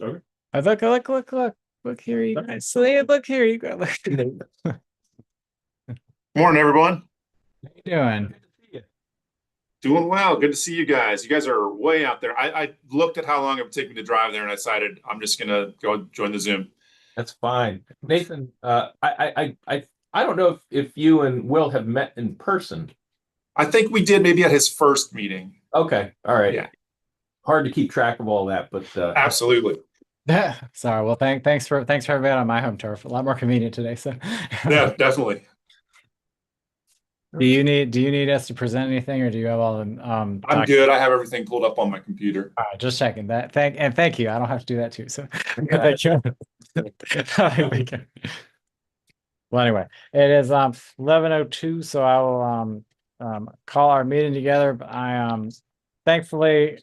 Okay. I look here, you guys. So look here, you guys. Look. Morning, everyone. How you doing? Doing well. Good to see you guys. You guys are way out there. I looked at how long it would take me to drive there, and I decided I'm just gonna go join the Zoom. That's fine. Nathan, I don't know if you and Will have met in person. I think we did maybe at his first meeting. Okay, all right. Yeah, Hard to keep track of all that, but absolutely. Sorry. Well, thanks for having me on my home turf. A lot more convenient today. So, Yeah, definitely. do you need us to present anything, or do you have all the I'm good. I have everything pulled up on my computer. All right, just checking that. Thank you. I don't have to do that too. So, Yeah. thank you. Well, anyway, it is 11:02, so I will call our meeting together. But thankfully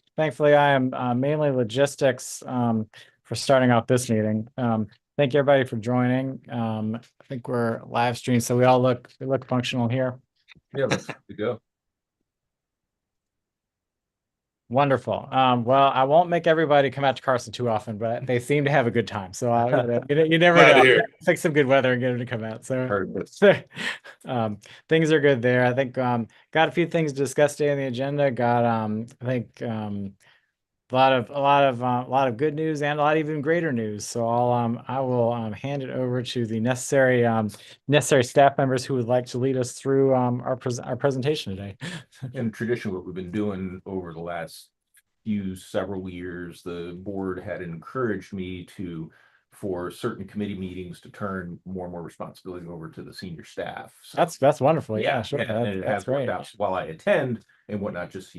I am mainly logistics for starting out this meeting. Thank you everybody for joining. I think we're live stream, so we look functional here. yeah, let's go. Wonderful. Well, I won't make everybody come out to Carson too often, but they seem to have a good time. So you never Glad to know. hear. Pick some good weather and get them to come out. So Heard this. things are good there. I think got a few things to discuss today on the agenda. Got I think a lot of good news and a lot of even greater news. So I will hand it over to the necessary staff members who would like to lead us through our presentation today. In tradition, what we've been doing over the last several years, the board had encouraged me for certain committee meetings to turn more and more responsibility over to the senior staff. So, That's wonderful. Yeah, sure. and it That's has worked great. out while I attend and whatnot. Just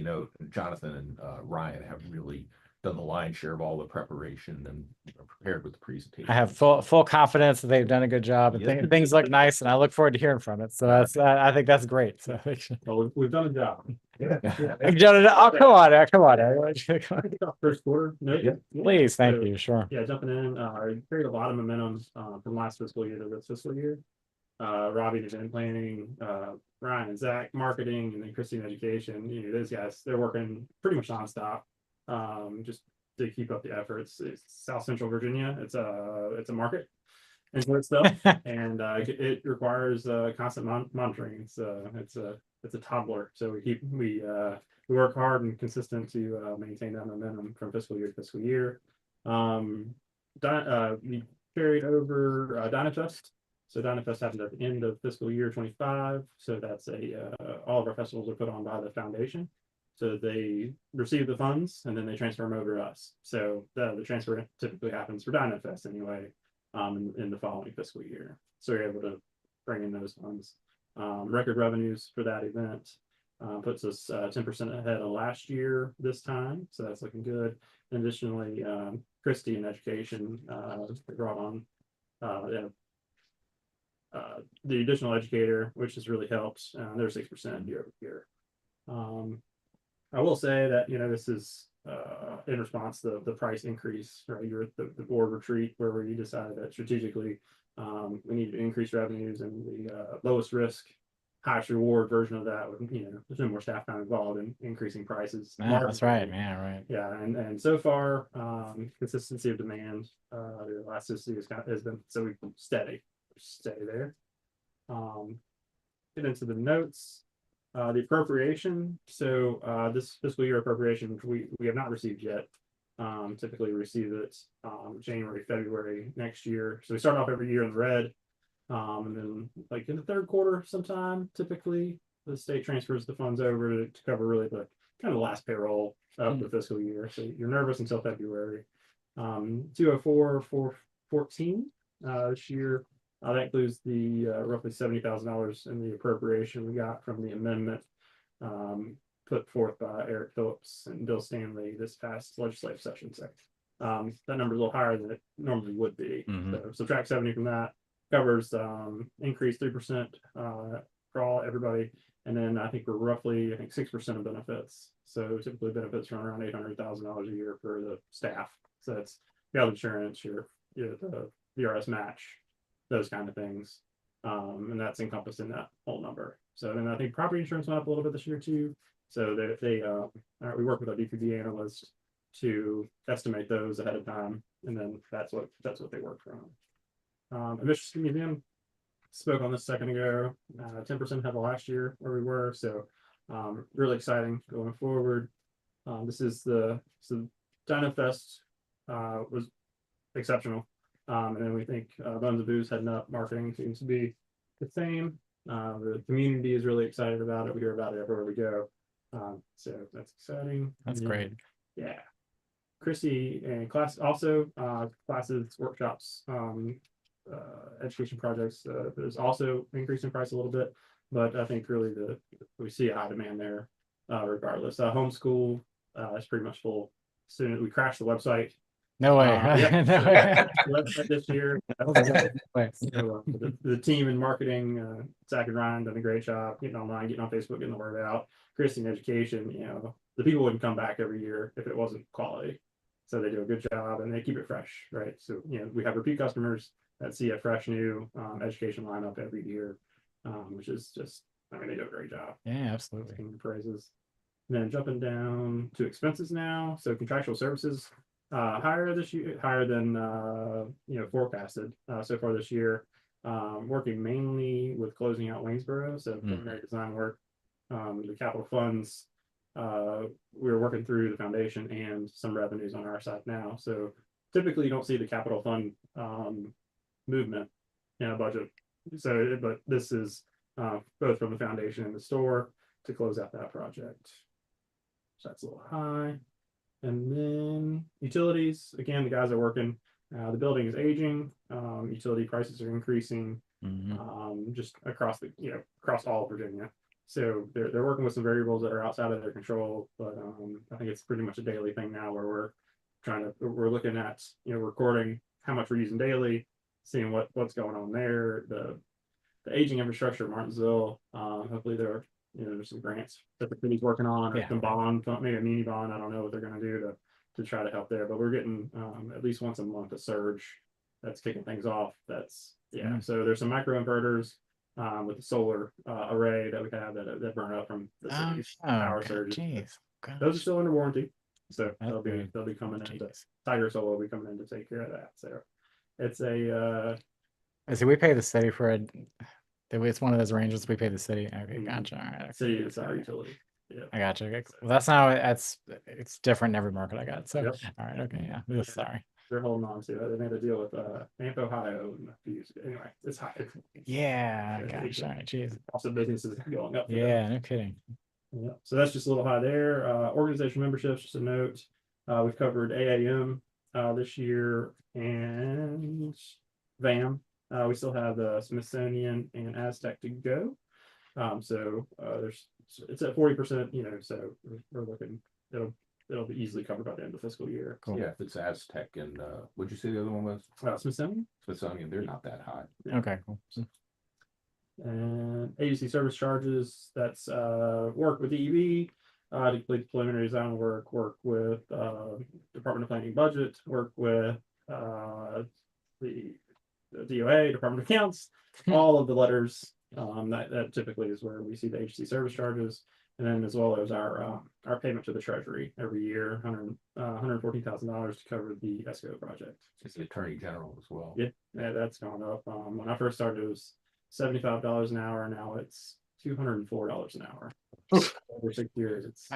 Jonathan and Ryan have really done the lion's share of all the preparation and prepared with the presentation. I have full confidence that they've done a good job and Yes. things look nice, and I look forward to hearing from it. So that's I think that's great. So Well, we've done a job. Yeah. oh, come on. First quarter. No, Yeah. Please, thank you. Sure. Yeah, jumping in, I carried a lot of momentum from last fiscal year to this fiscal year. Robbie, event planning, Ryan and Zach, marketing, and then Christine, education. Those guys, they're working pretty much nonstop, just to keep up the efforts. It's South Central Virginia. It's a market and so stuff, and it requires constant monitoring. It's a toddler, so we work hard and consistent to maintain that momentum from fiscal year to fiscal year. We carried over Dynafest. So Dynafest happened at the end of fiscal year 25. So that's all of our festivals are put on by the foundation. So they receive the funds and then they transfer them over to us. So the transfer typically happens for Dynafest anyway, in the following fiscal year. So you're able to bring in those funds. Record revenues for that event puts us 10% ahead of last year this time. So that's looking good. And additionally, Christie in education brought on the additional educator, which has really helped. They're 6% year over year. I will say that this is in response to the price increase. Right, you're at the board retreat where we decided that strategically we need to increase revenues, and the lowest risk, highest reward version of that would there's no more staff time involved in increasing prices. That's right, man. Right. Yeah, and so far consistency of demand, the elasticity has been so steady there. Get into the notes. The appropriation. So this fiscal year appropriation we have not received yet. Typically receive it January, February next year. So we start off every year in the red. And then like in the third quarter sometime, typically the state transfers the funds over to cover really the kind of the last payroll of the fiscal year. So you're nervous until February. 204 414 this year. That includes the roughly $70,000 in the appropriation we got from the amendment put forth by Eric Phillips and Bill Stanley this past legislative session. So that number is a little higher than it normally would be. So subtract 70 from that, covers increase 3% for everybody. And then I think we're roughly 6% of benefits. So typically benefits run around $800,000 a year for the staff. So that's health insurance, the VRS match, those kind of things. And that's encompassed in that whole number. So then I think property insurance went up a little bit this year too. So we work with our DPD analyst to estimate those ahead of time, and then that's what they work from. Emissions Museum, spoke on this a second ago, 10% ahead of last year where we were, so really exciting going forward. This is so Dino Fest was exceptional, and then we think Bones of Booze heading up, marketing seems to be the same. The community is really excited about it. We hear about it everywhere we go, so that's exciting. That's And then, great. yeah. Chrissy and classes, workshops, education projects, there's also increase in price a little bit, but I think really we see a high demand there, regardless. Homeschool is pretty much full. Soon as we crash the website, No way. yeah. No way. website this year. Wait. So, the team in marketing, Zach and Ryan done a great job getting online, getting on Facebook, getting the word out. Chris in education, the people wouldn't come back every year if it wasn't quality. So they do a good job and they keep it fresh, right? So, we have repeat customers that see a fresh new education lineup every year, which is just, they do a great job. Yeah, absolutely. Taking praises. And then jumping down to expenses now. So contractual services higher this year, higher than forecasted so far this year. Working mainly with closing out Waynesboro, so preliminary design work. The capital funds, we're working through the foundation and some revenues on our side now. So typically you don't see the capital fund movement in a budget. So, but this is both from the foundation and the store to close out that project. So that's a little high. And then utilities, again, the guys are working. The building is aging. Utility prices are increasing just across across all of Virginia. So they're working with some variables that are outside of their control, but I think it's pretty much a daily thing now where we're looking at recording how much we're using daily, seeing what's going on there. The aging infrastructure of Martinsville. Hopefully there's some grants that the city's working on, or some bond, maybe a mini bond. I don't know what they're going to do to try to help there, but we're getting at least once a month a surge that's kicking things off. So there's some micro inverters with the solar array that we have that burn up from the city's power surges. Geez. Those are still under warranty, so That's they'll be great. coming in. Jeez. Tiger Solar will be coming in to take care of that. So it's a I see. We pay the city for it. It's one of those ranges we pay the city. Okay, Mhm. gotcha. All right. city, it's our utility. Yeah. I gotcha. Okay. Well, that's not. It's different in every market I got. So, Yep. all right. Okay. Yeah. Sorry. They're holding on to it. They made a deal with Amp Ohio and anyway, it's high. Yeah. Yeah, Gosh. All right. Jeez. Also businesses going up. for them. Yeah. No kidding. Yeah. So that's just a little high there. Organization memberships, just a note. We've covered AAM this year and VAM. We still have the Smithsonian and Aztec to go. So it's at 40%, so we're looking, it'll be easily covered by the end of the fiscal year. Cool. Yeah, if it's Aztec and what'd you say the other one was? Smithsonian Smithsonian, they're not that high. Okay. Cool. and agency service charges, that's work with DEB to complete preliminary design work with Department of Planning and Budget, work with the DOA, Department of Accounts, all of the letters. That typically is where we see the agency service charges, and then as well as our payment to the Treasury every year, $114,000 to cover the ESCO project. It's the Attorney General as well. Yeah, that's gone up. When I first started, it was $75 an hour. Now it's $204 an hour. Over 6 years, it's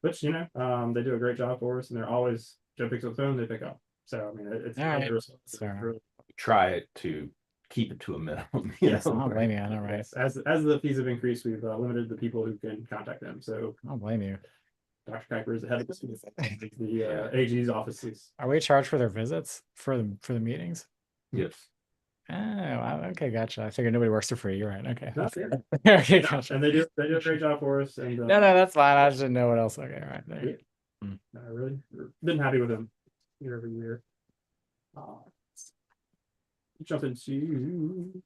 which they do a great job for us, and they're always Joe picks up the phone, they pick up. So I mean, it's All right. it's Fair. really, Try it to keep it to a minimum. Yes, I don't blame you. I know, right? yes, as the fees have increased, we've limited the people who can contact them. So I don't blame you. Dr. Kuiper is the head of the AG's offices. Are we charged for their visits for the meetings? Yes. Oh, wow, okay, gotcha. I figured nobody works for free. You're right. Okay. That's it. Okay, gotcha. And they do a great job for us. And No, that's fine. I just didn't know what else. Okay, all right. There you I really been happy with them year over year. Jump into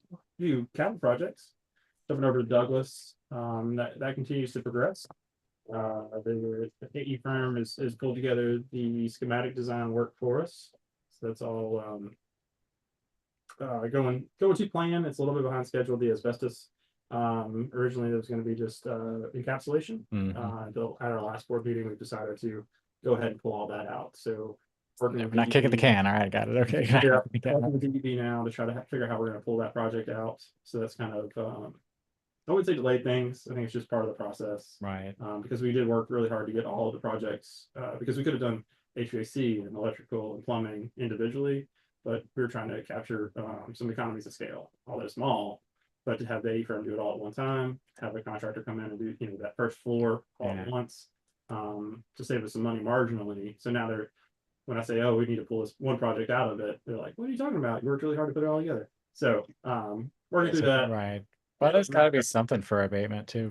capital projects. Jumping over to Douglas, that continues to progress. The AE firm has pulled together the schematic design work for us. So that's all going to plan. It's a little bit behind schedule. The asbestos originally it was going to be just encapsulation. Mhm. At our last board meeting, we decided to go ahead and pull all that out. So working We're with not kicking the DEP can. All right, got it. Okay. Yeah, working with DEP now to try to figure out how we're gonna pull that project out. So that's kind of, I wouldn't say delayed things. I think it's just part of the process. Right. Because we did work really hard to get all of the projects, because we could have done HVAC and electrical and plumbing individually, but we were trying to capture some economies of scale, although small. But to have the A firm do it all at one time, have a contractor come in and do, that first floor all at Yeah. once, to save us some money marginally. So now when I say, oh, we need to pull this one project out of it, they're like, what are you talking about? You worked really hard to put it all together. So, working through that. Right. Well, there's got to be something for abatement too.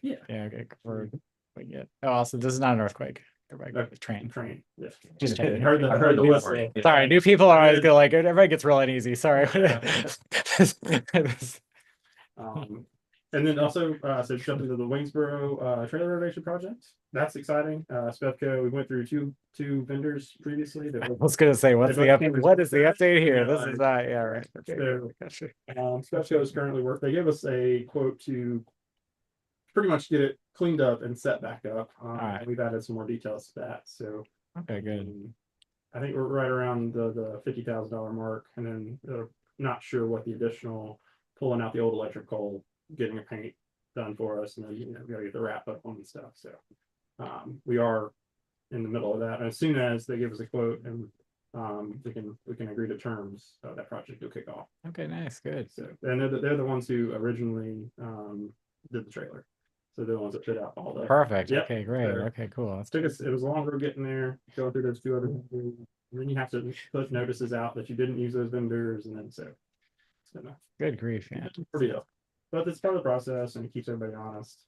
Yeah. Okay, oh, also, this is not an earthquake. Everybody go to the train. Train, yeah. Just I kidding. heard the word. whistle. Sorry, new people are always go like everybody gets real uneasy. Sorry. And then also, so jumping to the Waynesboro trailer renovation project. That's exciting. Spevco, we went through two vendors previously. I was gonna say, what is the update here? This is yeah, right. Okay. So, Gotcha. Spevco is currently they gave us a quote to pretty much get it cleaned up and set back up. right. We've added some more details to that. So Okay, good. I think we're right around the $50,000 mark, and then not sure what the additional pulling out the old electrical, getting a paint done for us, and then we gotta get the wrap up on and stuff. So we are in the middle of that, and as soon as they give us a quote and we can agree to terms, that project will kick off. Okay, nice, good. So and they're the ones who originally did the trailer, so they're the ones that fit out all the. Perfect. Yep. Okay, great. So- Okay, cool. That's It was longer getting there, going through those two other, and then you have to put notices out that you didn't use those vendors, and then so. It's been a good grief. Yeah. ordeal. But it's part of the process and it keeps everybody honest.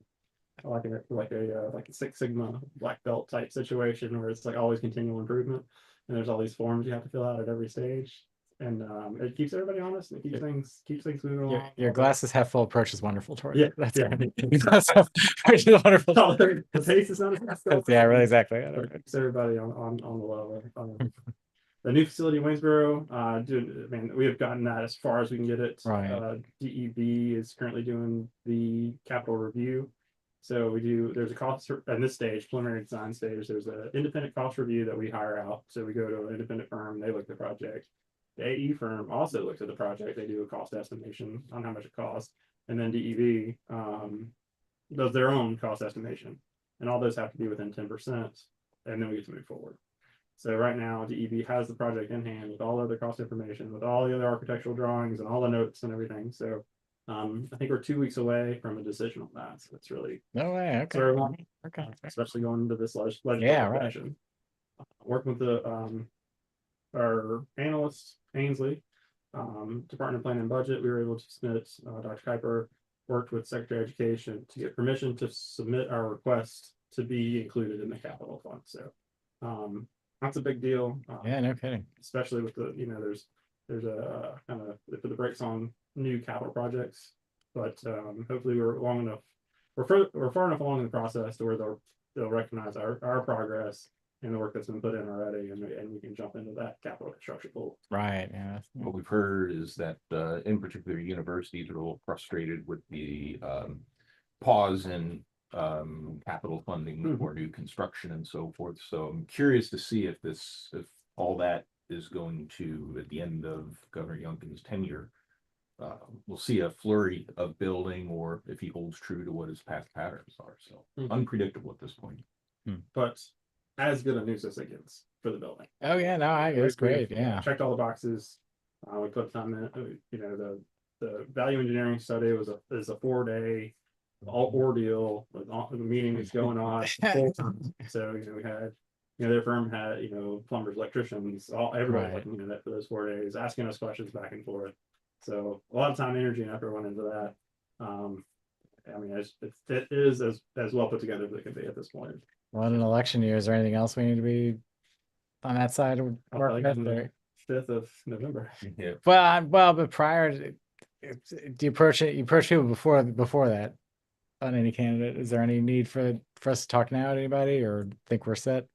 I like it like a Six Sigma black belt type situation where it's like always continual improvement. And there's all these forms you have to fill out at every stage. And it keeps everybody honest and it keeps things moving along. Your glasses half full approach is wonderful, Tori. Yeah, That's yeah. right. Your glass half approach is wonderful. The pace is not as fast. Yeah, really, exactly. But keeps everybody on the level. The new facility in Waynesboro, we have gotten that as far as we can get it. Right. DEB is currently doing the capital review. So there's a cost at this stage, preliminary design stage, there's an independent cost review that we hire out. So we go to an independent firm, they look at the project. The AE firm also looks at the project, they do a cost estimation on how much it costs. And then DEB does their own cost estimation. And all those have to be within 10%. And then we get to move forward. So right now, DEB has the project in hand with all other cost information, with all the other architectural drawings and all the notes and everything. So I think we're 2 weeks away from a decision on that. So it's really, No way. Okay. Sorry, Mom. Okay. especially going into this legislative Yeah, right. session. Working with our analyst, Ainsley, Department of Planning and Budget, we were able to submit, Dr. Kuiper worked with Secretary of Education to get permission to submit our request to be included in the capital fund. So that's a big deal. Yeah, no kidding. Especially with there's a kind of, they put the brakes on new capital projects, but hopefully we're far enough along in the process to where they'll recognize our progress and the work that's been put in already, and we can jump into that capital construction pool. Right. Yeah. What we've heard is that in particular universities are a little frustrated with the pause in capital funding for new construction and so forth. So I'm curious to see if all that is going to, at the end of Governor Youngkin's tenure, we'll see a flurry of building, or if he holds true to what his past patterns are. So unpredictable at this point. But as good a news as it gets for the building. Oh yeah, no, it's great. Yeah. Checked all the boxes. We put time in. The value engineering study is a 4-day ordeal with all the meetings going on full time. So we had their firm had plumbers, electricians, everybody Right. looking at it for those 4 days, asking us questions back and forth. So a lot of time, energy, and effort went into that. It is as well put together as it can be at this point. Well, in an election year, is there anything else we need to be on that side of I'll work probably with, get in or- 5th of November. Yeah. Well, but prior, do you approach people before that on any candidate? Is there any need for us to talk now to anybody, or think we're set?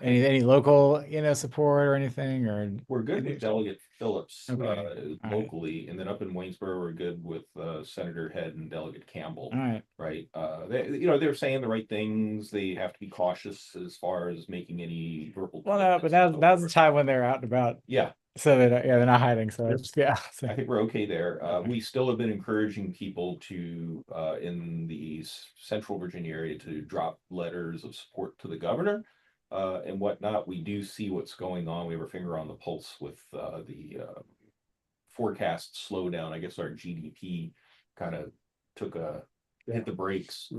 Any local, support or anything, or? We're good with Delegate Phillips, Okay. locally, and then up in Waynesboro, we're good with, Senator Head and Delegate Campbell. All right, Right, they're saying the right things, they have to be cautious as far as making any verbal. well, no, but commitments and so now's the forth. time when they're out and about, Yeah, so they're not hiding, so it's, yeah. so- I think we're okay there. Okay. We still have been encouraging people to, in the central Virginia area to drop letters of support to the governor. And whatnot. We do see what's going on. We have our finger on the pulse with, the, forecast slowdown. I guess our GDP kind of took hit the brakes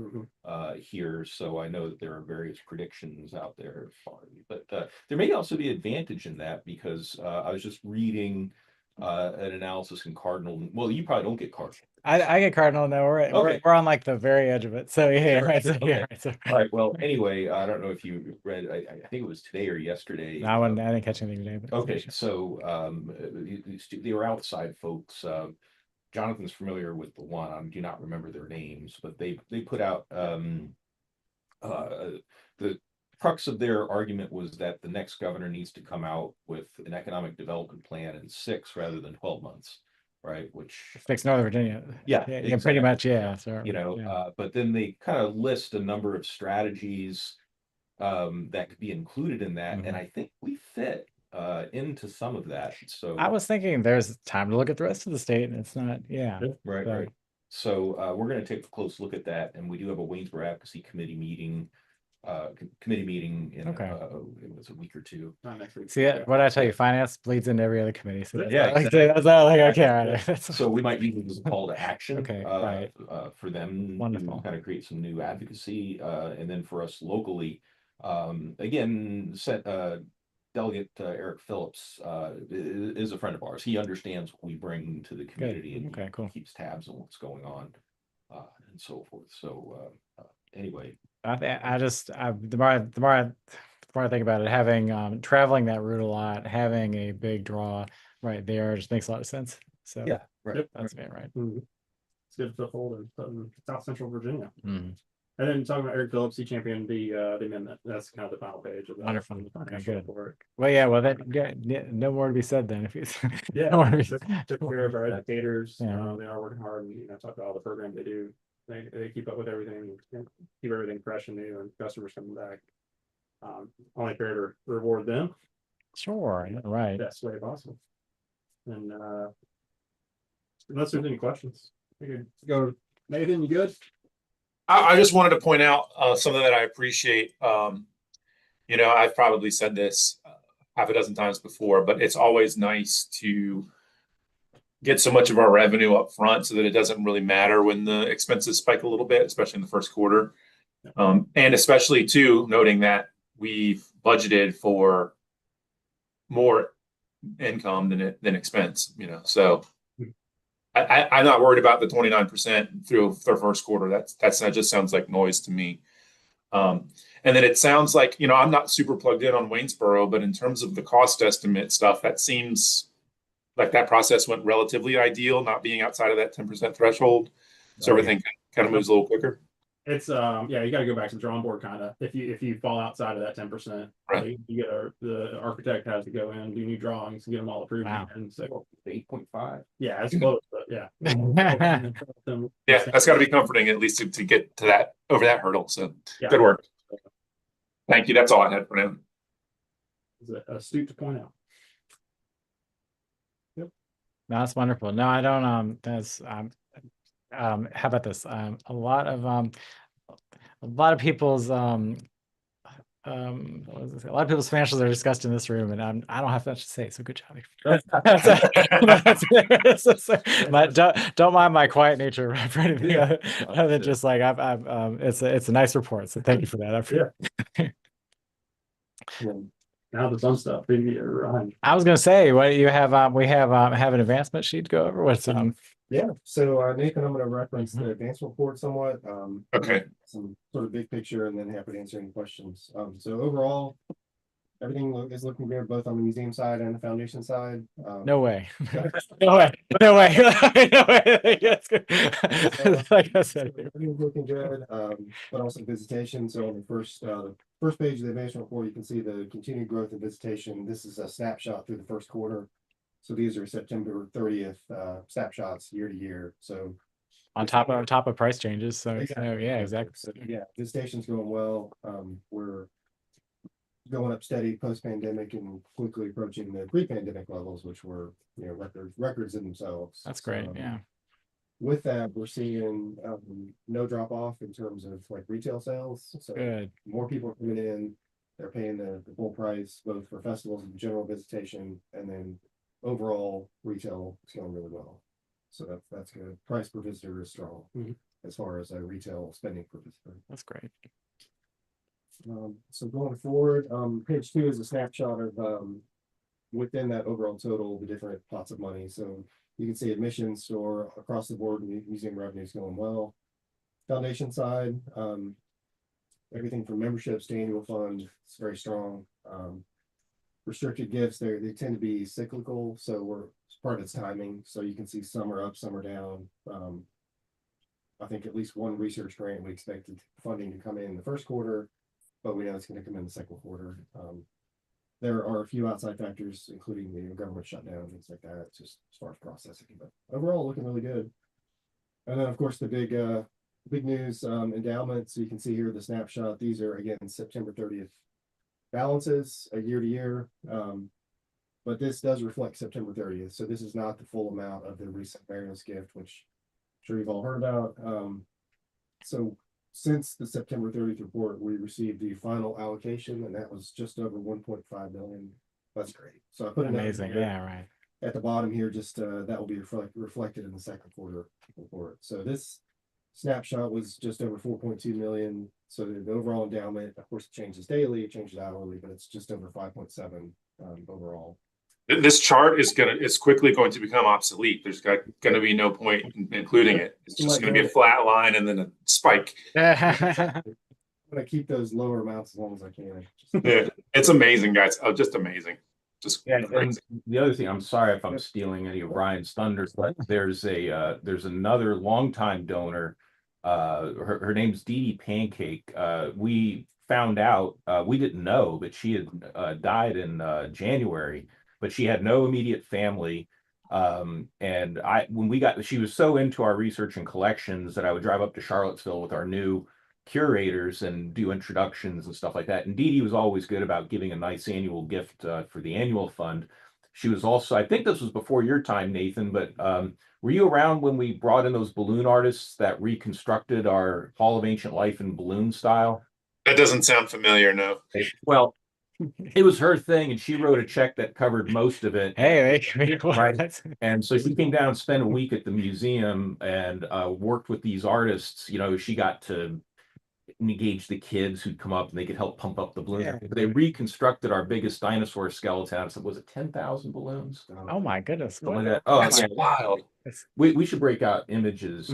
here. So I know that there are various predictions out there for you, but there may also be advantage in that because I was just reading an analysis in Cardinal. Well, you probably don't get Cardinal. I get Cardinal. No, Okay. we're on like the very edge of it. So yeah, Sure. right. So, yeah, Okay. right, so, All right. Well, anyway, I don't know if you read. I think it was today or yesterday. no, I didn't catch anything today. But Okay, so they were outside folks. Jonathan's familiar with the one. I do not remember their names, but they put out the crux of their argument was that the next governor needs to come out with an economic development plan in 6 rather than 12 months, right? Which fix Northern Virginia. Yeah, pretty exactly. much. Yeah. So yeah. but then they kind of list a number of strategies that could be included in that, and I think we fit into some of that. So I was thinking there's time to look at the rest of the state, and it's not. Yeah. right, so- right. So we're going to take a close look at that, and we do have a Waynesboro Advocacy Committee meeting. In Okay. it was a week or two. Next week. See, what I tell you, finance bleeds into every other committee. So that's Yeah, all I can exactly. say. That's all, like, okay, all right. That's- So we might use it as a call to action. Okay, right. For them Wonderful. to kind of create some new advocacy, and then for us locally, again, Delegate Eric Phillips is a friend of ours. He understands what we bring to the community and Okay, cool. keeps tabs on what's going on, and so forth. So anyway, the more I think about it, having traveling that route a lot, having a big draw right there just makes a lot of sense. So yeah, right. Yep. that's it, right. It's good foothold in South Central Virginia. Mhm. And then talking about Eric Phillips, he championed the amendment. That's kind of the final page of that. Wonderful. on the Okay, financial good. report. Well, yeah, no more to be said then. If you, Yeah, no more to be took care of our educators. Yeah. They are working hard and talk about all the programs they do. They keep up with everything, keep everything fresh and new, and customers coming back. Only fair to reward them Sure, yeah, right. best way possible. And unless there's any questions, we could go. Nathan, you good? I just wanted to point out something that I appreciate. I've probably said this half a dozen times before, but it's always nice to get so much of our revenue up front so that it doesn't really matter when the expenses spike a little bit, especially in the first quarter. And especially too, noting that we've budgeted for more income than expense, so I'm not worried about the 29% through the first quarter. That just sounds like noise to me. And then it sounds like, I'm not super plugged in on Waynesboro, but in terms of the cost estimate stuff, that seems like that process went relatively ideal, not being outside of that 10% threshold. So everything kind of moves a little quicker. It's you got to go back to the drawing board kind of if you fall outside of that 10%, Right. you get the architect has to go in, do new drawings, and get them all approved. Wow. And so 8.5. yeah, it's close, but yeah. Yeah, that's got to be comforting at least to get to that over that hurdle. So Yeah. good work. Thank you. That's all I had for now. It's astute to point out. No, that's wonderful. No, I don't, that's, how about this? A lot of people's, what was it? A lot of people's financials are discussed in this room, and I don't have much to say. So good job. But don't mind my quiet nature for anything other than just like it's a nice report. So thank you for that. I appreciate it. Now the fun stuff. Ryan. I was gonna say, what do you have? We have an advancement sheet to go over. What's Yeah, so Nathan, I'm gonna reference the advance report somewhat, Okay. some sort of big picture and then happy to answer any questions. So overall, is looking good, both on the museum side and the foundation side. No way. No way. No way. No way. That's good. Like I said. Everything's looking good, but also visitation. So on the first page of the advanced report, you can see the continued growth in visitation. This is a snapshot through the first quarter. So these are September 30th snapshots year to year. So On top of price changes. So Exactly. yeah, exactly. So, yeah, visitation's going well. We're going up steady post-pandemic and quickly approaching the pre-pandemic levels, which were, records in themselves. That's great. So, Yeah. With that, we're seeing no drop off in terms of like retail sales. So Good. more people are coming in, they're paying the full price, both for festivals and general visitation, and then overall retail is going really well. So that's good. Price per visitor is strong as far as retail spending per visitor. That's great. So going forward, page 2 is a snapshot of within that overall total, the different pots of money. So you can see admissions or across the board, museum revenue is going well. Foundation side, everything from memberships to annual fund, it's very strong. Restricted gifts, they tend to be cyclical, so it's part of its timing. So you can see some are up, some are down. I think at least one research grant we expected funding to come in the first quarter, but we know it's going to come in the second quarter. There are a few outside factors, including the government shutdown, things like that, just as far as processing, but overall looking really good. And then, of course, the big news, endowment. So you can see here the snapshot. These are, again, September 30th balances year to year. But this does reflect September 30th. So this is not the full amount of the recent Marios gift, which I'm sure you've all heard about. So since the September 30th report, we received the final allocation, and that was just over 1.5 million. That's great. So I put a note Amazing. here Yeah. Right. at the bottom here, just that will be reflected in the second quarter report. So this snapshot was just over 4.2 million. So the overall endowment, of course, it changes daily, it changes hourly, but it's just over 5.7 overall. This chart is quickly going to become obsolete. There's going to be no point in including it. It's just going to be a flat line and then a spike. I'm gonna keep those lower amounts as long as I can. Yeah, it's amazing, guys. Oh, just amazing. Just Yeah, crazy. and the other thing, I'm sorry if I'm stealing any of Ryan's thunder, but there's another longtime donor. Her name's Dee Dee Pancake. We found out, we didn't know, but she had died in January, but she had no immediate family. And she was so into our research and collections that I would drive up to Charlottesville with our new curators and do introductions and stuff like that. And Dee Dee was always good about giving a nice annual gift for the annual fund. She was also, I think this was before your time, Nathan, but were you around when we brought in those balloon artists that reconstructed our Hall of Ancient Life in balloon style? That doesn't sound familiar, no. Well, it was her thing, and she wrote a check that covered most of it. Hey, Right. And so she came down and spent a week at the museum and worked with these artists. She got to engage the kids who'd come up and they could help pump up the balloon. Yeah. They reconstructed our biggest dinosaur skeleton. So was it 10,000 balloons? Oh my goodness. Something like that. Oh, That's yeah. wild. We should break out images.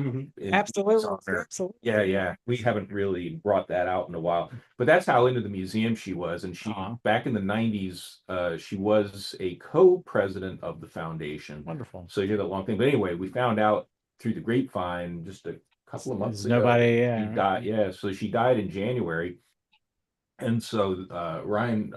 Absolutely. Honor. Absolutely. Yeah. We haven't really brought that out in a while. But that's how into the museum she was. And she, back in the 90s, she was a co-president of the foundation. Wonderful. So you did a long thing. But anyway, we found out through the grapevine just a couple of months ago. Nobody, She died. Yeah. So she died in January. And so Ryan,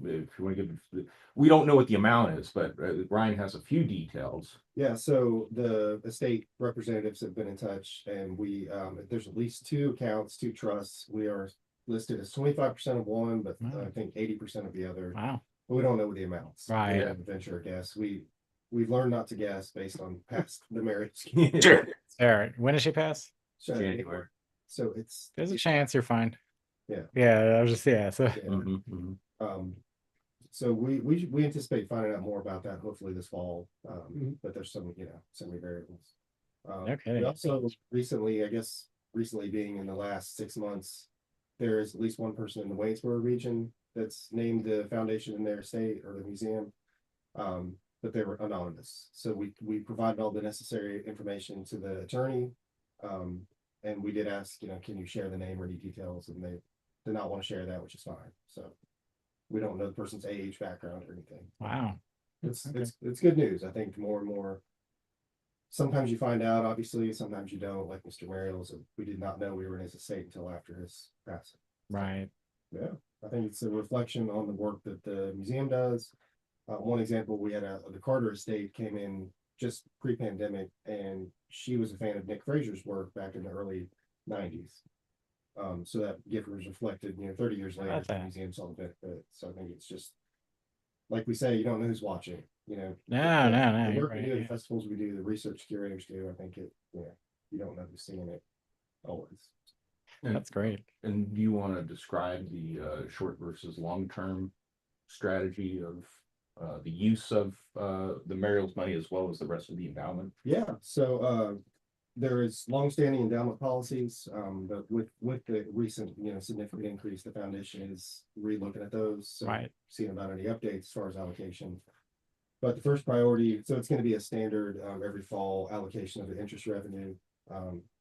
if you want to give, we don't know what the amount is, but Ryan has a few details. Yeah, so the estate representatives have been in touch, and we there's at least 2 accounts, 2 trusts. We are listed as 25% of one, but I think 80% of the other. Wow. But we don't know the amounts. Right. We have a venture guess. We've learned not to guess based on past the marriage. Sure. Eric, when did she pass? January. So There's a chance you're fine. Yeah. Yeah. I was just, yeah. So yeah. So we anticipate finding out more about that hopefully this fall. But there's so many variables. Okay. We also recently being in the last 6 months, there is at least one person in the Waynesboro region that's named the foundation in their state or the museum. But they were anonymous. So we provided all the necessary information to the attorney. And we did ask, can you share the name or any details? And they did not want to share that, which is fine. So We don't know the person's age, background, or anything. Wow. It's good news. I think more and more. Sometimes you find out, obviously, sometimes you don't, like Mr. Mariel's, we did not know we were in his estate until after his passing. Right. Yeah, I think it's a reflection on the work that the museum does. One example, we had the Carter estate came in just pre-pandemic, and she was a fan of Nick Fraser's work back in the early '90s. So that gift was reflected, 30 years later, the Okay. museum saw the benefit. So I think it's just, like we say, you don't know who's watching, No, the- no, no, The you're work we right, do, the yeah. festivals we do, the research curators do, I think you don't know who's seeing it always. That's great. And do you want to describe the short versus long-term strategy of the use of the Mariel's money as well as the rest of the endowment? Yeah, so there is longstanding endowment policies, but with the recent, significant increase, the foundation is re-looking at those. So Right. seeing about any updates as far as allocation. But the first priority, so it's going to be a standard every fall allocation of the interest revenue,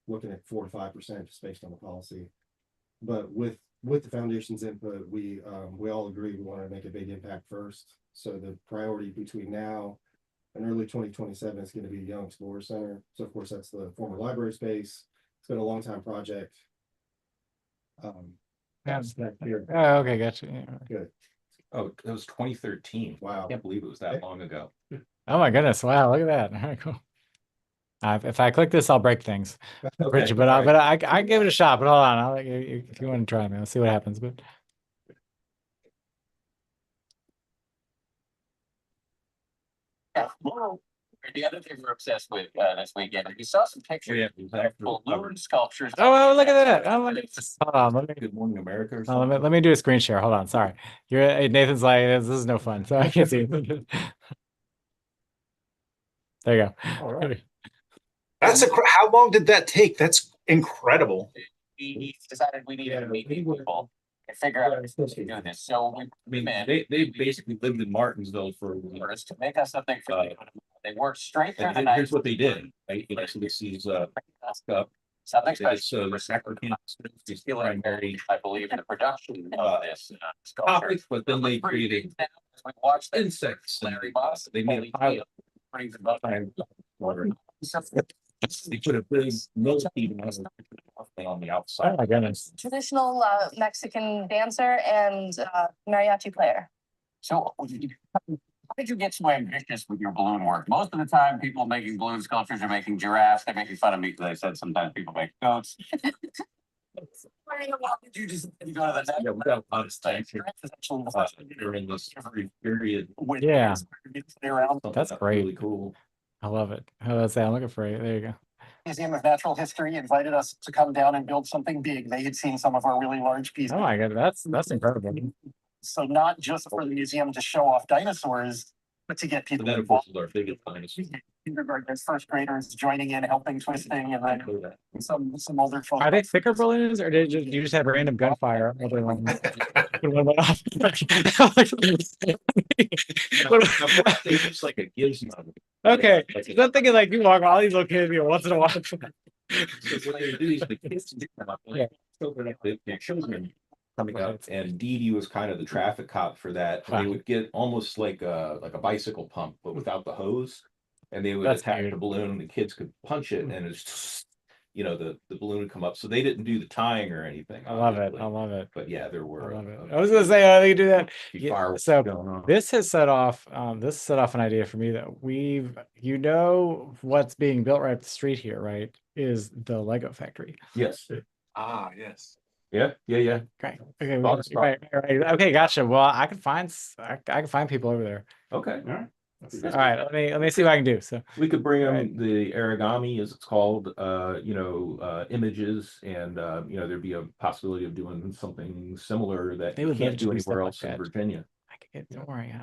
looking at 4 to 5% just based on the policy. But with the foundation's input, we all agree we want to make a big impact first. So the priority between now and early 2027 is going to be Young Explorer Center. So of course, that's the former library space. It's been a long time project. That's back here. Oh, okay, gotcha. Yeah. Good. Oh, it was 2013. Wow. I can't believe it was that long ago. Oh my goodness! Wow, look at that. All right, cool. If I click this, I'll break things. Richard, but I give it a shot. But hold on, I'll let you if you want to try me. Let's see what happens. But Yeah. Well, the other thing we're obsessed with this weekend, we saw some pictures of balloon sculptures. oh, look at that! Oh, look at this. Hold on, let me. Good Morning America or Oh, let something. me do a screen share. Hold on, sorry. Nathan's like this is no fun, so I can't see. There you All go. right. How long did that take? That's incredible. We decided we needed to meet we these were- people and figure out how to do this. So we I mean, met they basically lived in Martinsville for. first to make us something for them. They worked straight through the And night. here's what they did, right? So this is up. Something It's special. the Sacramento is the primary I believe in the production of this sculpture. topic, but then they created We watched the insects. Larry Moss. They made a pilot. Brings them up. They put a big millipede on the outside. Oh my goodness. Traditional Mexican dancer and mariachi player. So, how did you get so ambitious with your balloon work? Most of the time, people making balloon sculptures are making giraffes. They're making fun of me because I said sometimes people make goats. Why did you just go to the Yeah, we got a lot of stuff here. During this period. Yeah. That's Something great. Really cool. I love it. Oh, that's I'm looking for it. There you go. Museum of Natural History invited us to come down and build something big. They had seen some of our really large pieces. Oh my god, that's incredible. So not just for the museum to show off dinosaurs, but to get And people then of involved. course, our biggest dinosaur. Kindergartners, first graders joining in, helping twisting, and then some older folks. Are they thicker balloons or did you just have random gunfire? All day long? One went off. It's like a gizmo. Okay, so I'm thinking like you walk all these little kids, once in a while. So what they do is the kids come up, Yeah. the children coming up, and Dee Dee was kind of the traffic cop for that. And they Wow. would get almost like a bicycle pump, but without the hose. And they would That's attach weird. the balloon, and the kids could punch it, and it's just, the balloon would come up. So they didn't do the tying or anything. I love it. obviously. I love it. But yeah, there I were. love it. I was gonna say they do that. few Yeah, fireworks so going on. This has set off an idea for me that what's being built right up the street here, right? Is the Lego factory. Yes. Ah, yes. Yeah. Great. Okay, Thoughts, right. Okay, gotcha. Well, I can find people over there. Okay. All right. All right, let me see what I can do. So We could bring them Right. the origami, as it's called, images, and there'd be a possibility of doing something similar that They you would can't love to do do stuff anywhere like else in that. Virginia. I can get. Don't worry.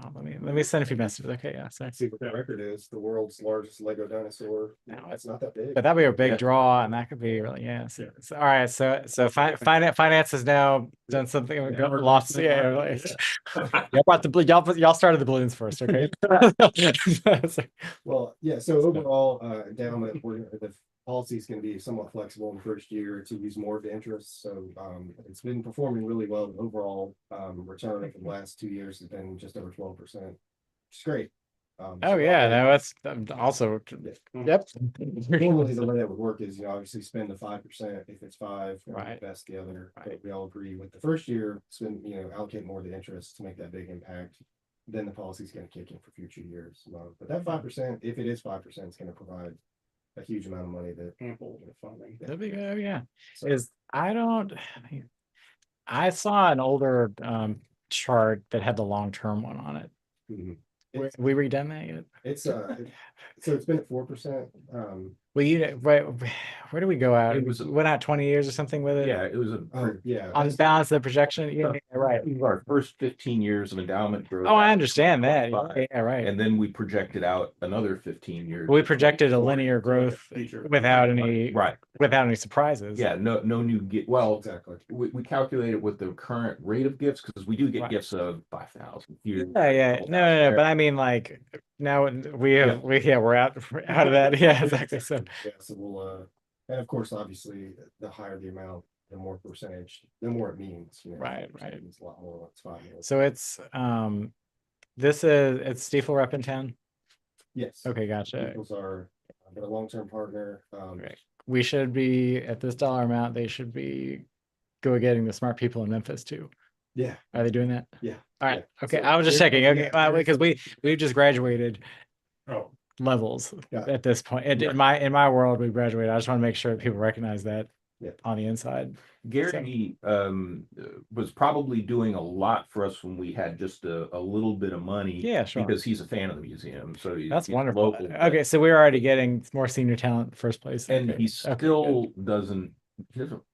Let me send a few messages. Okay, yeah. Sorry. See what that record is, the world's largest Lego dinosaur. No, It's not that big. But that'd be a big Yeah. draw, and that could be really So all right, so finance has now done something. Lost. Yeah, really. y'all started the balloons first, okay? Well, yeah, so overall, endowment, the policy is going to be somewhat flexible in the first year to use more of the interest. So it's been performing really well. The overall return over the last 2 years has been just over 12%, which is great. Oh, yeah, no, that's also, yep. Normally, the way that would work is, obviously spend the 5% if it's 5, Right. invest the other. Right. But we all agree with the first year, spend, allocate more of the interest to make that big impact. Then the policy is going to kick in for future years. But that 5%, if it is 5%, it's going to provide a huge amount of money that Ample funding. That'd be, oh, yeah. So- I saw an older chart that had the long-term one on it. Mhm. Have we redone that yet? It's so it's been at 4%. Well, where do we go out? It was- Went out 20 years or something with it? Yeah, it was Yeah. On the balance of the projection? Yeah, right. our first 15 years of endowment growth. Oh, I understand that. Yeah, right. And then we projected out another 15 years. We projected a linear growth Future. without any Right. surprises. Yeah, no new well, Exactly. we calculated with the current rate of gifts because we do get Right. gifts of 5,000. Yeah. No. But I mean, like, now we're out of that. Yeah, exactly. So Yeah, so we'll and of course, obviously, the higher the amount, the more percentage, the more it means. Right. It means a lot more. It's fine. it's it's Stiefel rep in town. Yes. Okay, gotcha. Peoples are been a long-term partner. Right. We should be at this dollar amount. They should be getting the smart people in Memphis too. Yeah. Are they doing that? Yeah. All right. Yeah. Okay. So I was just there- checking. Okay. yeah, Because we've just graduated Oh, levels Yeah. at this point. Yeah. In my world, we graduated. I just want to make sure people recognize that Yeah. on the inside. Gary was probably doing a lot for us when we had just a little bit of money. Yeah, sure. Because he's a fan of the museum, so That's he's wonderful. local, but- Okay, so we're already getting more senior talent in the first place. and Okay. he Okay, still good. doesn't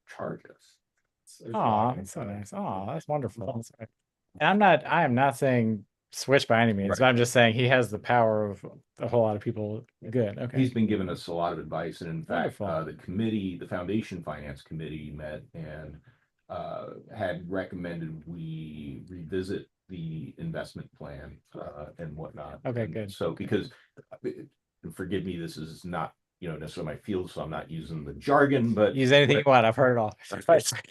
charge us. There's Aw, a lot. that's so nice. Aw, that's wonderful. That's right. And I am not saying switch by any means, Right. but I'm just saying he has the power of a whole lot of people. Good. Okay. He's been giving us a lot of advice, and in fact, Wonderful. the foundation finance committee met and had recommended we revisit the investment plan and whatnot. Okay, And good. So because, and forgive me, this is not, necessarily my field, so I'm not using the jargon, but Use anything you want. I've heard it all.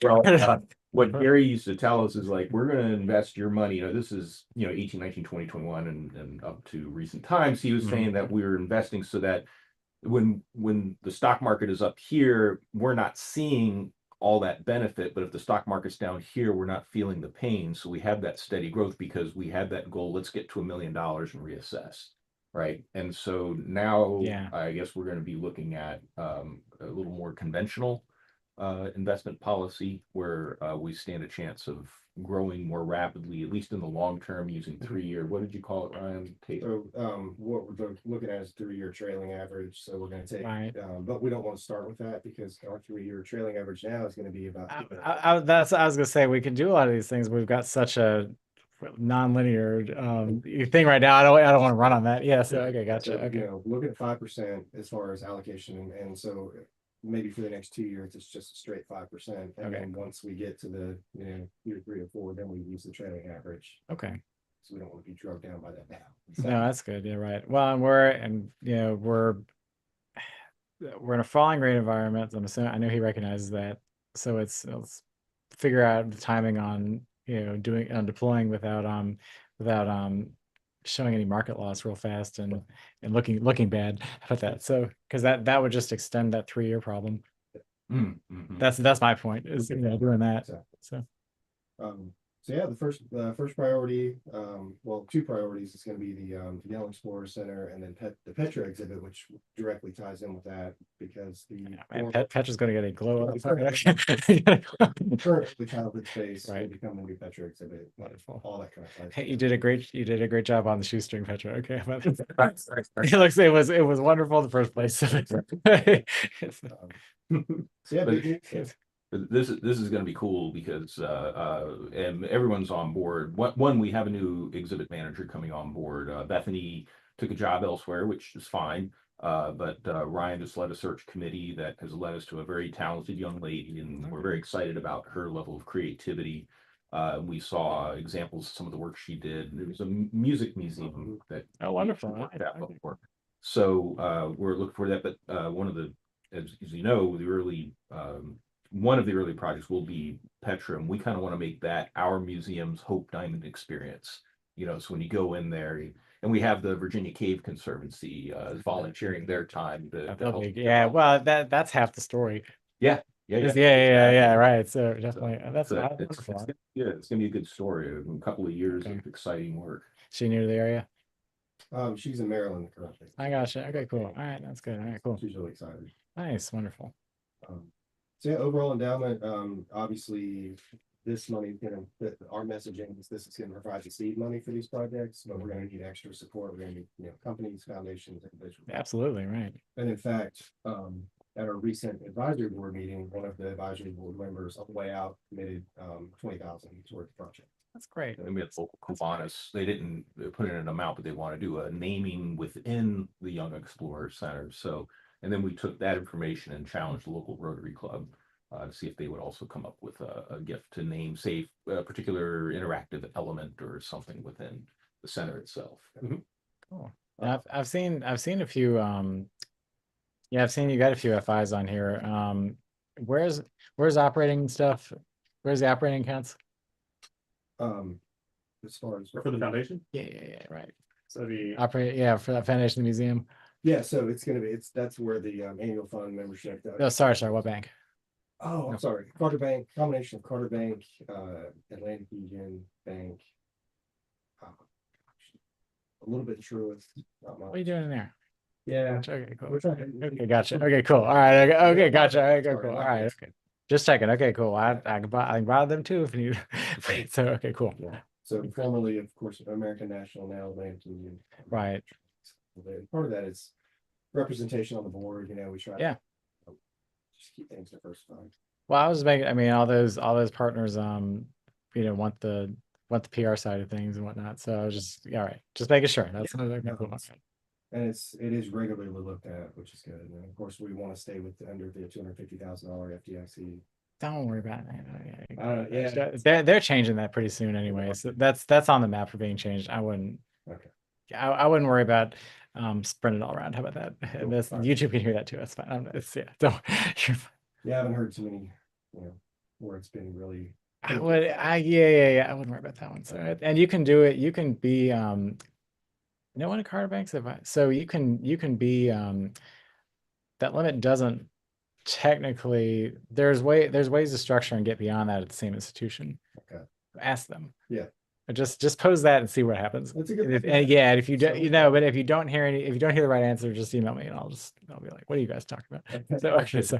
well, what Gary used to tell us is like, we're gonna invest your money, this is, 18, 19, 20, 21 and up to recent times. He was Mhm. saying that we're investing so that when the stock market is up here, we're not seeing all that benefit, but if the stock market's down here, we're not feeling the pain. So we have that steady growth because we had that goal, let's get to $1 million and reassess. Right. And so now Yeah. I guess we're going to be looking at a little more conventional investment policy where we stand a chance of growing more rapidly, at least in the long term, using 3-year, what did you call it, Ryan? So what we're looking at is 3-year trailing average. So we're going to take, Right. but we don't want to start with that because our 3-year trailing average now is going to be about. I was gonna say we can do a lot of these things. We've got such a non-linear thing right now. I don't want to run on that. Yeah. So okay, gotcha. So, Okay. Look at 5% as far as allocation, and so maybe for the next 2 years, it's just a straight 5%. And Okay. then once we get to the, year 3 or 4, then we use the trailing average. Okay. So we don't want to be drugged down by that now. No, that's good. Yeah, right. Well, and we're in a falling rate environment. I'm assuming I know he recognizes that. So let's figure out the timing on deploying without showing any market loss real fast and looking bad about that. So because that would just extend that 3-year problem. Mhm. That's my point is doing that. Exactly. So So yeah, the first priority, well, 2 priorities is going to be the Yellow Explorer Center and then the Petra exhibit, which directly ties in with that because man, Petra's going to get a glow up. current childhood space will Right. become the new Petra exhibit. Wonderful. All that kind of stuff. Hey, you did a great job on the shoestring, Petra. Okay, but it was wonderful in the first place. So yeah, But- big news. But this is going to be cool because and everyone's on board. One, we have a new exhibit manager coming on board. Bethany took a job elsewhere, which is fine. But Ryan just led a search committee that has led us to a very talented young lady, and we're very excited about her level of creativity. We saw examples of some of the work she did. There was a music museum that Oh, wonderful. she worked at before. So we're looking for that. But one of the as you know, one of the early projects will be Petra, and we kind of want to make that our museum's Hope Diamond experience. So when you go in there, and we have the Virginia Cave Conservancy volunteering their time to help. Yeah, well, that's half the story. Yeah. Yeah, right. So definitely, that's So wonderful. it's gonna be a good story. A couple of years Okay. of exciting work. She new to the area. She's in Maryland currently. I gotcha. Okay, cool. All right, that's good. All right, cool. She's really excited. Nice, wonderful. So yeah, overall endowment, obviously, this money is gonna, our messaging is this is gonna provide the seed money for these projects, but we're gonna need extra support. We're gonna need, companies, foundations, individuals. Absolutely, right. And in fact, at our recent advisory board meeting, one of the advisory board members on the way out committed, 20,000 towards the project. That's great. And we had local Kiwanis. They didn't put in an amount, but they want to do a naming within the Young Explorer Center. So, and then we took that information and challenged the local Rotary Club to see if they would also come up with a gift to name, say, a particular interactive element or something within the center itself. Cool. And I've seen a few yeah, I've seen you got a few FIs on here. Where's operating stuff? Where's the operating accounts? As far as For the foundation, Yeah, right. so the, Yeah, for that foundation museum. yeah, so that's where the annual fund membership. Oh, sorry, what bank? Oh, I'm sorry, Carter Bank, combination of Carter Bank, Atlantic Union Bank. A little bit Truist. Not What are you much. doing in there? Yeah. Okay, cool. We're trying to- Okay, gotcha. Okay, cool. All right. Okay, gotcha. Okay, Sorry, cool. All my right. bad. Okay. Just checking. Okay, cool. I can borrow them too if you need. So okay, cool. Yeah. So formerly, of course, American National, now Atlantic Union. Right. Part of that is representation on the board, we try. to, Yeah. Just keep things diversified. Well, I was making. I mean, all those partners, want the PR side of things and whatnot. So I was just all right, just making sure. That's another cool. And it is regularly looked at, which is good. And of course, we want to stay under the $250,000 FDIC. Don't worry about it. Yeah. They're changing that pretty soon anyway. So that's on the map for being changed. I wouldn't. Okay. I wouldn't worry about spreading it all around. How about that? Cool. This All right. YouTube can hear that too. That's fine. Don't. You're fine. Yeah, I haven't heard too many, where it's been really. Yeah. I wouldn't worry about that one. So and you can do it. You can be one of Carter Bank's advice. So you can be that limit doesn't technically there's ways to structure and get beyond that at the same institution. Okay. Ask them. Yeah. Just pose that and see what happens. That's a good. And if you don't, but if you don't hear the right answer, just email me and I'll be like, what are you guys talking about? So okay, so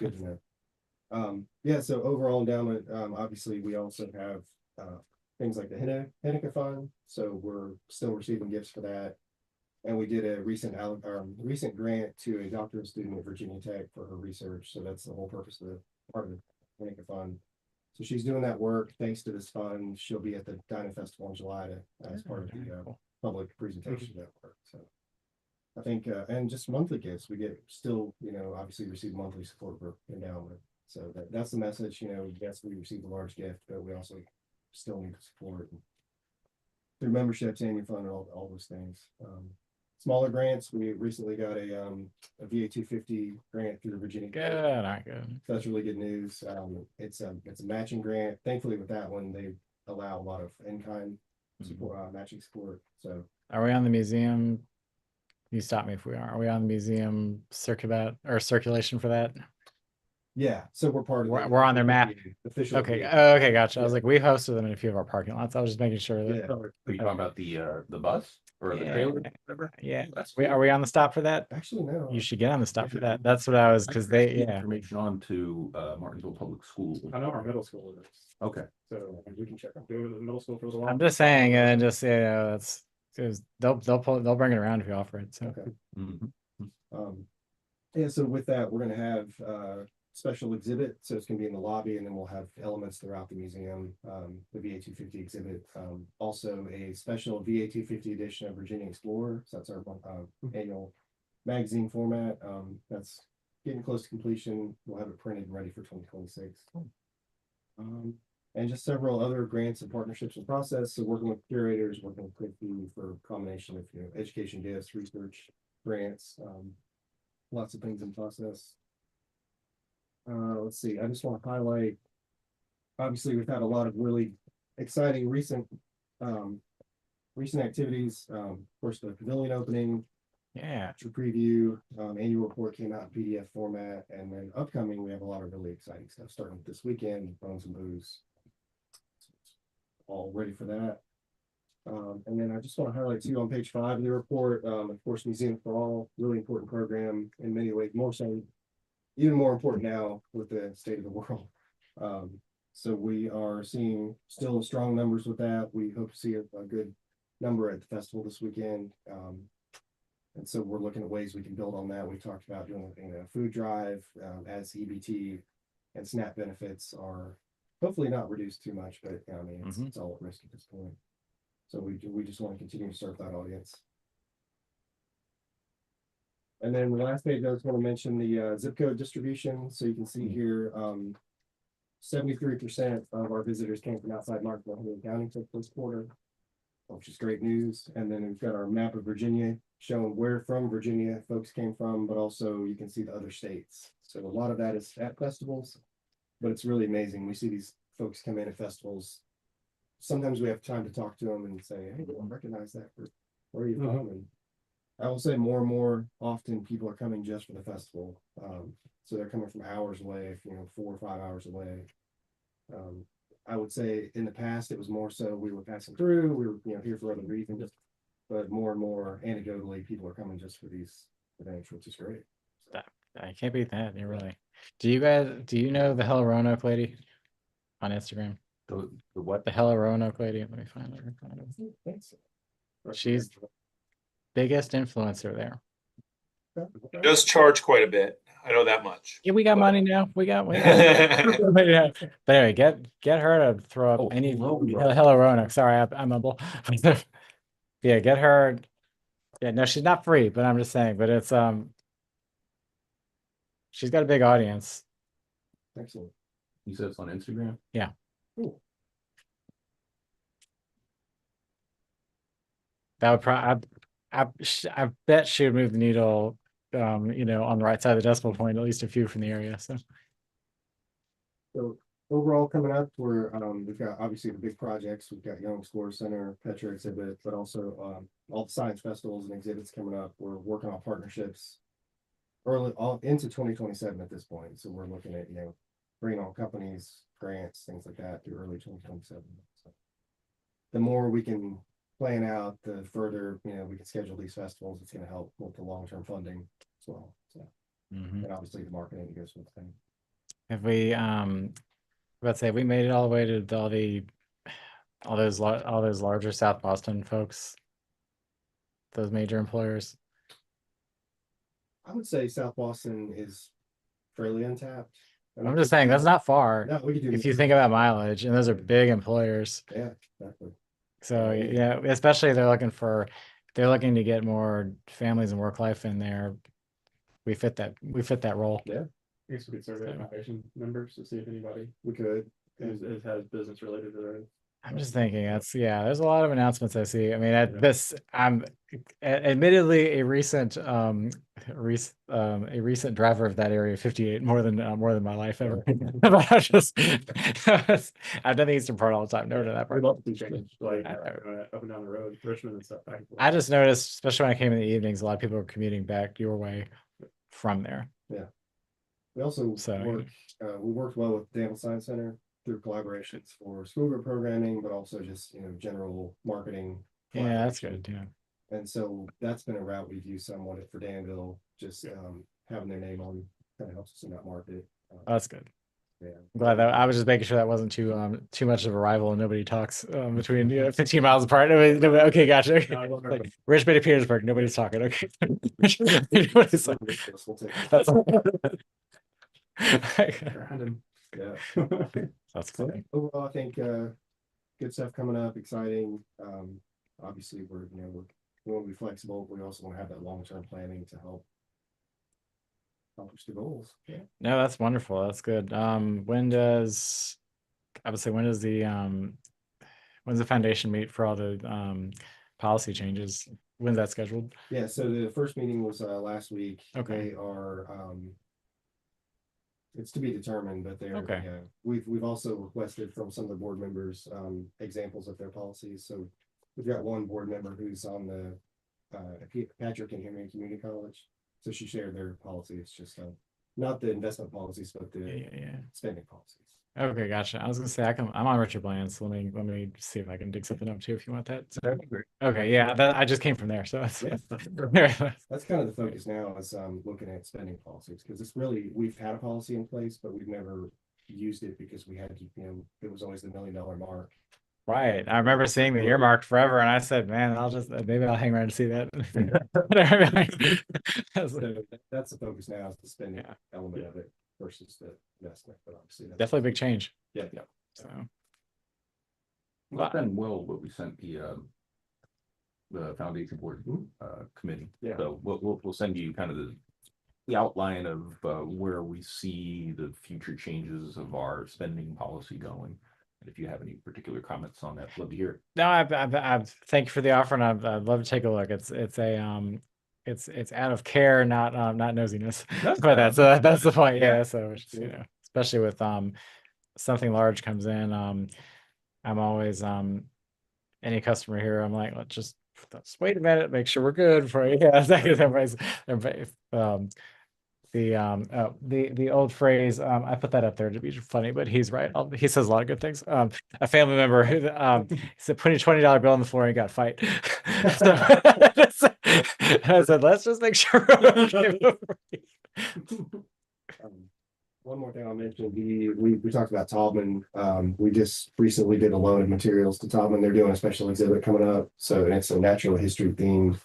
Good to know. Yeah, so overall endowment, obviously we also have things like the Henniker Fund, so we're still receiving gifts for that. And we did a recent grant to a doctoral student at Virginia Tech for her research, so that's the whole purpose of the part of the Henniker Fund. So she's doing that work. Thanks to this fund, she'll be at the Dinah Festival in July as part of the public presentation of that work. So I think, and just monthly gifts, we get still, obviously receive monthly support for endowment. So that's the message, yes, we received a large gift, but we also still need support through memberships, annual fund, and all those things. Smaller grants, we recently got a VA 250 grant through the Virginia. good. All right, good. So that's really good news. It's a matching grant. Thankfully, with that one, they allow a lot of in-kind support, matching support. So Are we on the museum? You stop me if we are. Are we on the museum circulation for that? yeah, so we're part of. We're on their map. Official. Okay. VA. Okay, gotcha. I was Yeah. like, we hosted them in a few of our parking lots. I was just making sure that. Yeah. Are you talking about the bus or the Yeah. trailer? Whatever? Yeah. That's Are we on the stop for that? Actually, no. You should get on the stop for that. That's what I was because I can they get yeah. information on to Martinsville Public School. I know our middle school is, Okay. so we can check on the middle school for a while. I'm just saying, and just that's because they'll bring it around if you offer it. So Okay. Mhm. Yeah, so with that, we're gonna have special exhibit, so it's gonna be in the lobby, and then we'll have elements throughout the museum. The VA 250 exhibit, also a special VA 250 edition of Virginia Explorer. So that's our annual magazine format. That's getting close to completion. We'll have it printed and ready for 2026. And just several other grants and partnerships in process. So working with curators, working with Quickview for a combination of education gifts, research grants, lots of things in process. Let's see, I just want to highlight. Obviously, we've had a lot of really exciting recent activities. Of course, the pavilion opening, Yeah. to preview, annual report came out in PDF format, and then upcoming, we have a lot of really exciting stuff starting this weekend, Bones and Booze. All ready for that. And then I just want to highlight too on page 5 of the report, of course, Museum for All, really important program in many ways, more so, even more important now with the state of the world. So we are seeing still strong numbers with that. We hope to see a good number at the festival this weekend. And so we're looking at ways we can build on that. We talked about doing a food drive, as EBT and SNAP benefits are hopefully not reduced too much, but I mean, it's all at risk at this point. So we just want to continue to serve that audience. And then the last page, I just want to mention the zip code distribution. So you can see here, 73% of our visitors came from outside Martinsville County for the first quarter, which is great news. And then we've got our map of Virginia showing where from Virginia folks came from, but also you can see the other states. So a lot of that is at festivals, but it's really amazing. We see these folks come in at festivals. Sometimes we have time to talk to them and say, hey, I don't recognize that. Where are you from? And I will say more and more often people are coming just for the festival. So they're coming from hours away, 4 or 5 hours away. I would say in the past, it was more so we were passing through, we were, here for other reasons, but more and more anecdotally, people are coming just for these events, which is great. So, I can't beat that. You really. Do you know the Hello Roanoke lady on Instagram? The what? The Hello Roanoke lady. Let me find her. thanks. She's biggest influencer there. It does charge quite a bit. I know that much. Yeah, we got But- money now. We got. Yeah. But anyway, get her to throw up Oh, any Hello Roanoke. Hello Roanoke. Sorry, I'm mumble. Yeah, get her. Yeah, no, she's not free, but I'm just saying. But it's she's got a big audience. Excellent. You said it's on Instagram? Cool. That would probably. I bet she would move the needle. On the right side of the decimal point, at least a few from the area. So overall coming up, we've got obviously the big projects. We've got Young Explorer Center, Petra exhibit, but also all the science festivals and exhibits coming up. We're working on partnerships all into 2027 at this point. So we're looking at, bringing on companies, grants, things like that through early 2027. So the more we can plan out, the further, we can schedule these festivals. It's going to help with the long-term funding as well. So, and obviously the marketing goes with the thing. Have we let's say we made it all the way to all those larger South Boston folks, those major employers? I would say South Boston is fairly untapped. I'm just saying that's not far No, we could do. if you think about mileage, and those are big employers. Yeah, exactly. So yeah, especially they're looking to get more families and work life in there. We fit that role. Yeah, I guess we could survey foundation members to see if anybody we could. has business related to their. I'm just thinking there's a lot of announcements I see. I mean, I'm admittedly a recent driver of that area 58 more than my life ever. But I've done the eastern part all the time, never done that part. We'd love to change, like, I know. up and down the road, Richmond and stuff. back and forth. I just noticed, especially when I came in the evenings, a lot of people are commuting back your way from there. We also So, we worked well with Danville Science Center through collaborations for school group programming, but also just, general marketing. Yeah, that's collaboration. good. Yeah. And so that's been a route we've used somewhat for Danville, just having their name on kind of helps us in that market. That's good. Yeah. I'm glad that I was just making sure that wasn't too much of a rival and nobody talks between 15 miles apart. Nobody, okay, gotcha. No, I won't hurt Like Richmond and Petersburg, nobody's talking. Okay. Nobody's like, We'll take it. that's Random. Yeah. that's So funny. overall, I think good stuff coming up, exciting. Obviously, we want to be flexible, but we also want to have that long-term planning to help accomplish the goals. Yeah. No, that's wonderful. That's good. When does when's the foundation meet for all the policy changes? When's that scheduled? Yeah, so the first meeting was last week. Okay. They are it's to be determined, but they're, Okay. yeah, we've also requested from some of the board members, examples of their policies, so. We've got one board member who's on the, Patrick and Henry Community College, so she shared their policy, it's just, not the investment policies, but Yeah, the yeah, yeah. spending policies. Okay, gotcha. I was gonna say I'm on Richard Bland, so let me see if I can dig something up too if you want that. So- That'd be great. okay, yeah, that I just came from there, so it's Yeah. That's kind of the focus now is looking at spending policies, because it's really, we've had a policy in place, but we've never used it because we had to, it was always the $1 million mark. right. I remember seeing the earmark forever, and I said, man, I'll just maybe I'll hang around and see that. So that's the focus now is the spending Yeah. element of it versus the investment, but obviously. that's- Definitely a big change. Yeah. So Well, then what we sent the foundation board committee. Yeah. So we'll send you kind of the outline of where we see the future changes of our spending policy going. And if you have any particular comments on that, love to hear it. no, I thank you for the offer, and I'd love to take a look. It's it's out of care, not nosiness. But that's the point. Yeah. So it's just, especially with something large comes in, I'm always any customer here, I'm like, let's just wait a minute, make sure we're good before yeah, exactly. Everybody's the old phrase, I put that up there to be funny, but he's right. He says a lot of good things. A family member who he said putting a $20 bill on the floor and got a fight. So, I said, let's just make sure we're okay before One more thing I'll mention, we talked about Taubman. We just recently did a loan of materials to Taubman. They're doing a special exhibit coming up. So it's a natural history themed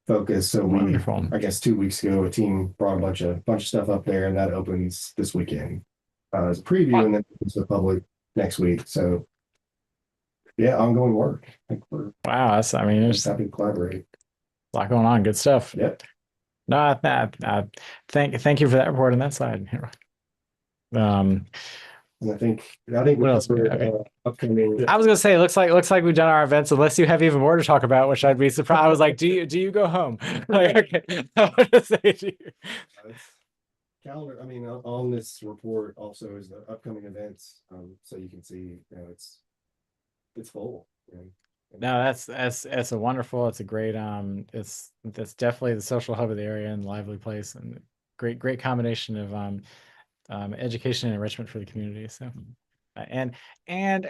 focus. So Wonderful. I guess 2 weeks ago, a team brought a bunch of stuff up there, and that opens this weekend. As a preview, and then it's the public next week. So yeah, ongoing work. I think we're Wow, I mean, there's a happy to collaborate. lot going on. Good stuff. Yep. No, I thank you for that report on that side. And I think What else we covered, got? Okay. upcoming. I was gonna say, it looks like we've done our events, unless you have even more to talk about, which I'd be surprised. I was like, do you go home? Like, okay. I want to say to you. Calendar, I mean, on this report also is the upcoming events, so you can see, it's full. No, that's a wonderful, it's a great, it's definitely the social hub of the area and lively place, and great combination of education and enrichment for the community. So and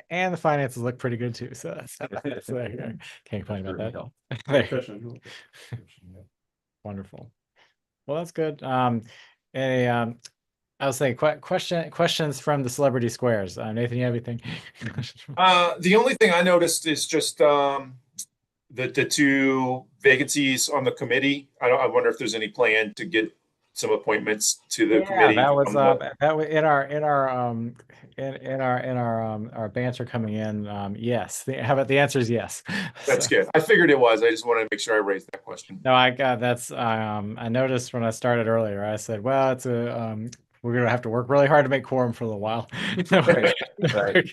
the finances look pretty good too. So that's can't complain about that. Efficient. Wonderful. Well, that's good. Any I was saying questions from the celebrity squares. Nathan, you have anything? The only thing I noticed is just the two vacancies on the committee. I wonder if there's any plan to get some appointments to the committee. That was in our banter coming in. Yes. How about the answer is yes. That's So- good. I figured it was. I just wanted to make sure I raised that question. No, I got that's I noticed when I started earlier, I said, well, it's a we're gonna have to work really hard to make quorum for a little while. Right. But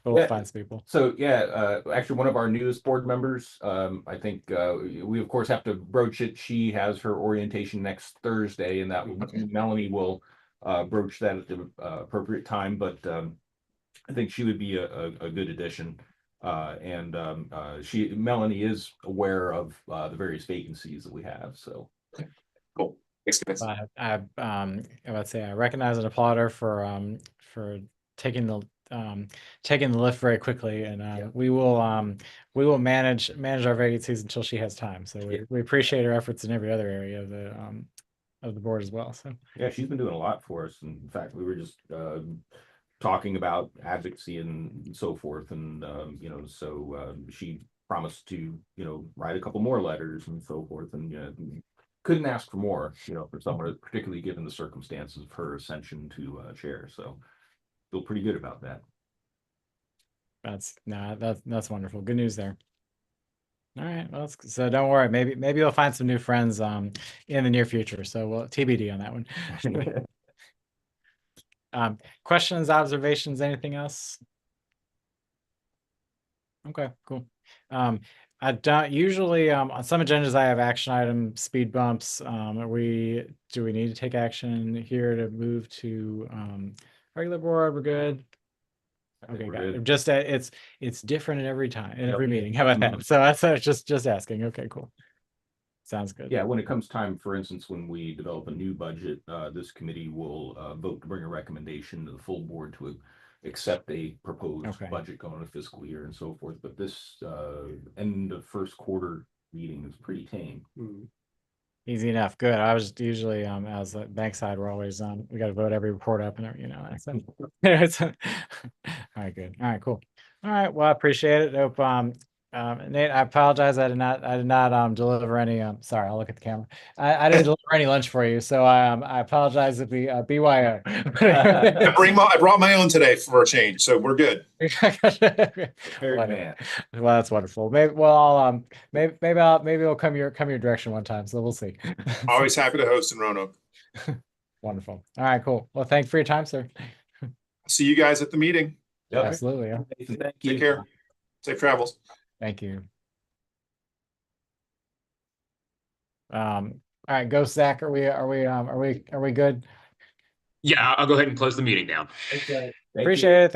we'll Yeah. find some people. So yeah, actually one of our newest board members, I think we of course have to broach it. She has her orientation next Thursday, and that Melanie will broach that at the appropriate time. But I think she would be a good addition. Melanie is aware of the various vacancies that we have. So Cool. Thanks, guys. I would say I recognize and applaud her for taking the lift very quickly, and we will manage our vacancies until she has time. So we appreciate her efforts in every other area of the board as well. So yeah, she's been doing a lot for us. In fact, we were just talking about advocacy and so forth, and she promised to write a couple more letters and so forth, and couldn't ask for more, for someone, particularly given the circumstances of her ascension to chair. So feel pretty good about that. That's wonderful. Good news there. All right. Well, so don't worry. Maybe you'll find some new friends in the near future. So we'll TBD on that one. Questions, observations, anything else? Okay, cool. I don't usually, on some agendas, I have action item speed bumps. Do we need to take action here to move to, regular board? We're good. I think Okay, we're got it. good. Just, it's different in every time, in Yep. every meeting. How about Mhm. that? So that's just asking. Okay, cool. Sounds good. Yeah, when it comes time, for instance, when we develop a new budget, this committee will vote to bring a recommendation to the full board to accept a proposed Okay. budget going into fiscal year and so forth. But this end of first quarter meeting is pretty tame. Hmm. Easy enough. Good. I was usually, as a bank side, we're always, we got to vote every report up and, that's it's, all right, good. All right, cool. All right. Well, I appreciate it. Hope, Nate, I apologize. I did not deliver any, sorry, I'll look at the camera. I didn't deliver any lunch for you. So, I apologize if we, BYO. I brought my own today for a change, so we're good. Prepared Whatever. man. Well, that's wonderful. Maybe, well, I'll, maybe I'll come your direction one time. So we'll see. Always happy to host in Roanoke. Wonderful. All right, cool. Well, thanks for your time, sir. See you guys at the meeting. Yep. Absolutely. Yeah. Nathan, thank you. Take care. Safe travels. Thank you. All right, go Zach. Are we good? Yeah, I'll go ahead and close the meeting now. Thank you. Appreciate it. Thank